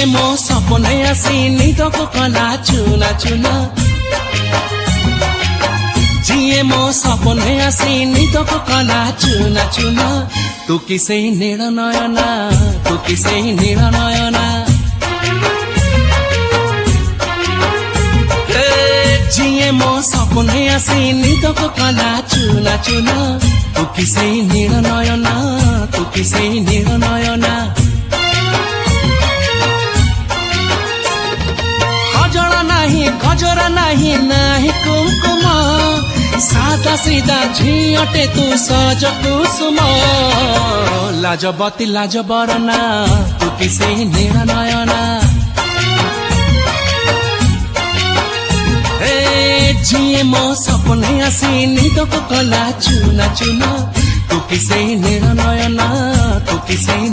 जिए मो सपने आसी निदको कला चुना चुना जिए मो सपने आसी निदको कला चुना चुना तू किसे नील नयना तू किसे नील नयना जिए मो सपने आसी निदको कला चुना चुना तू किसे नील नयना तू किसे नील नयना गजरा नहीं नाही कुमकुम सादा सीधा झियटे तू सज कुसुम लाजबती लाज बरना तू किसे नील नयना जिए मो सपने आसी निदको कला चुना चुना तू किसे नील नयना तू किसे